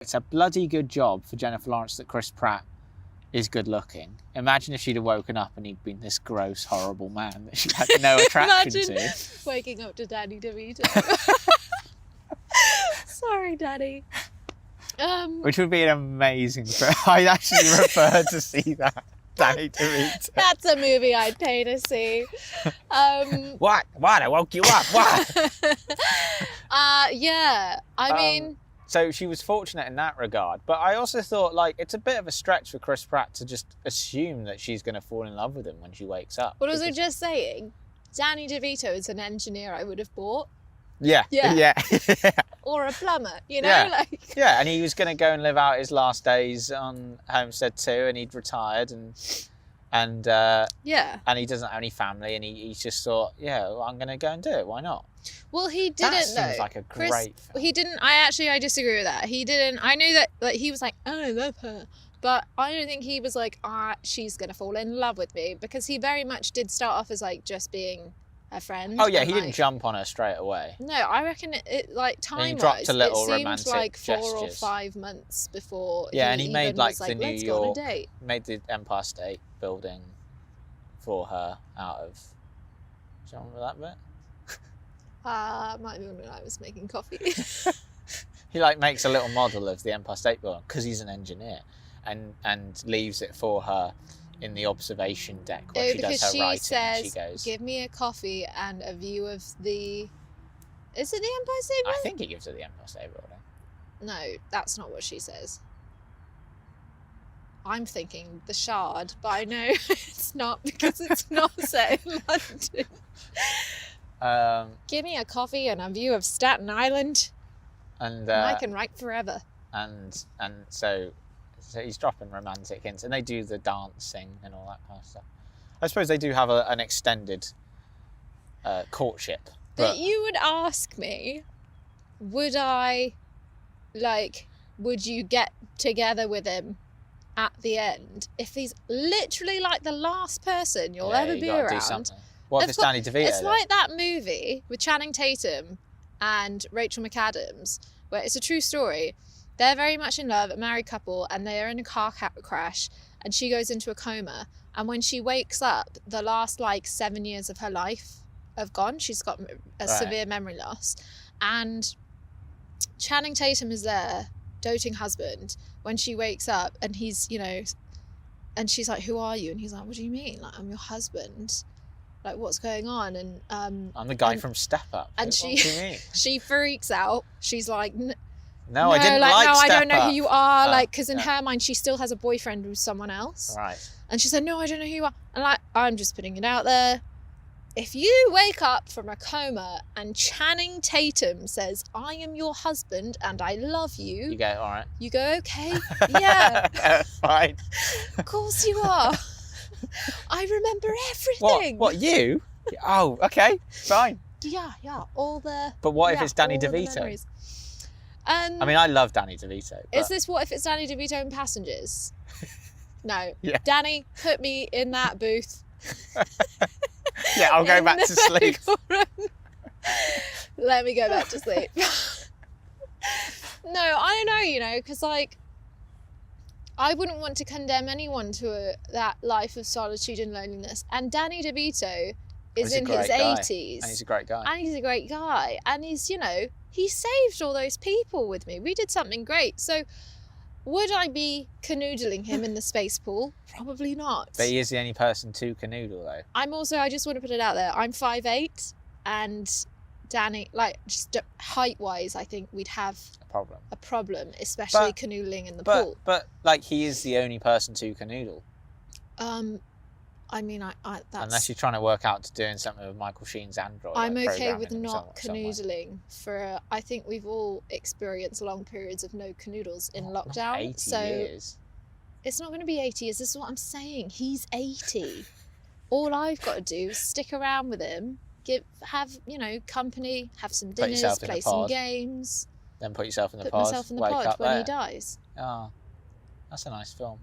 It's a bloody good job for Jennifer Lawrence that Chris Pratt is good looking. Imagine if she'd have woken up and he'd been this gross, horrible man that she had no attraction to. Waking up to Danny DeVito. Sorry, Daddy. Which would be an amazing film. I'd actually prefer to see that. Danny DeVito. That's a movie I'd pay to see. What? I woke you up. What? Yeah. I mean... So she was fortunate in that regard. But I also thought, like, it's a bit of a stretch for Chris Pratt to just assume that she's going to fall in love with him when she wakes up. What was I just saying? Danny DeVito is an engineer I would have bought. Yeah. Or a plumber, you know? Yeah. Yeah, and he was going to go and live out his last days on Homestead 2, and he'd retired, and he doesn't have any family, and he just thought, yeah, well, I'm going to go and do it. Why not? Well, he didn't, that seems like a great film. He didn't. I disagree with that. He didn't. I knew that, like, he was like, oh, I love her. But I don't think he was like, she's going to fall in love with me, because he very much did start off as, like, just being a friend. Oh, yeah, he didn't jump on her straight away. No, I reckon it like, time-wise, it seemed like 4 gestures. or 5 months before and he made, like, the New let's York, go on a date. made the Empire State Building for her out of... Do you remember that bit? Might be when I was making coffee. He, like, makes a little model of the Empire State Building because he's an engineer, and leaves it for her in the observation deck where she does her writing. Says, she goes, give me a coffee and a view of the... Is it the Empire State Building? I think he gives her the Empire State Building. No, that's not what she says. I'm thinking the Shard, but I know it's not, because it's not set in London. Give me a coffee and a view of Staten Island, and I can write forever. And so he's dropping romantic hints, and they do the dancing and all that kind of stuff. I suppose they do have an extended courtship. But you would ask me, would you get together with him at the end if he's literally like the last person you'll ever be around? What if it's Danny DeVito? It's like that movie with Channing Tatum and Rachel McAdams, where it's a true story. They're very much in love, a married couple, and they are in a car crash, and she goes into a coma. And when she wakes up, the last, 7 years of her life have gone. She's got a severe memory loss. And Channing Tatum is there, doting husband, when she wakes up, and he's, and she's like, who are you? And he's like, what do you mean? Like, I'm your husband. Like, what's going on? And I'm the guy from Step Up. And she freaks out. She's like, no, I didn't like no, Step I don't know Up. who you are. Because in her mind, she still has a boyfriend with someone else. Right. And she said, no, I don't know who you are. And I'm just putting it out there. If you wake up from a coma and Channing Tatum says, I am your husband and I love you. You go, all right. You go, okay, yeah. Fine. Of course you are. I remember everything. What, you? Oh, okay, fine. Yeah, all the... But what if it's Danny DeVito? I mean, I love Danny DeVito. But... Is this what if it's Danny DeVito in Passengers? No. Yeah. Danny, put me in that booth. Yeah, I'll go back to sleep. Let me go back to sleep. No, I don't know, because, I wouldn't want to condemn anyone to that life of solitude and loneliness. And Danny DeVito is in his 80s. And he's a great guy. And he's, he saved all those people with me. We did something great. So would I be canoodling him in the space pool? Probably not. But he is the only person to canoodle, though. I just want to put it out there. I'm 5'8", and Danny, just height-wise, I think we'd have a problem, especially canoodling in the pool. But he is the only person to canoodle. I mean, that's... Unless you're trying to work out to doing something with Michael Sheen's Android. I'm okay with not canoodling I think we've all experienced long periods of no canoodles in lockdown. 80 years. It's not going to be 80 years. This is what I'm saying. He's 80. All I've got to do is stick around with him, have company, have some dinners, play some games. Then put yourself in the pod. Put myself in the pod when he dies. Oh, that's a nice film.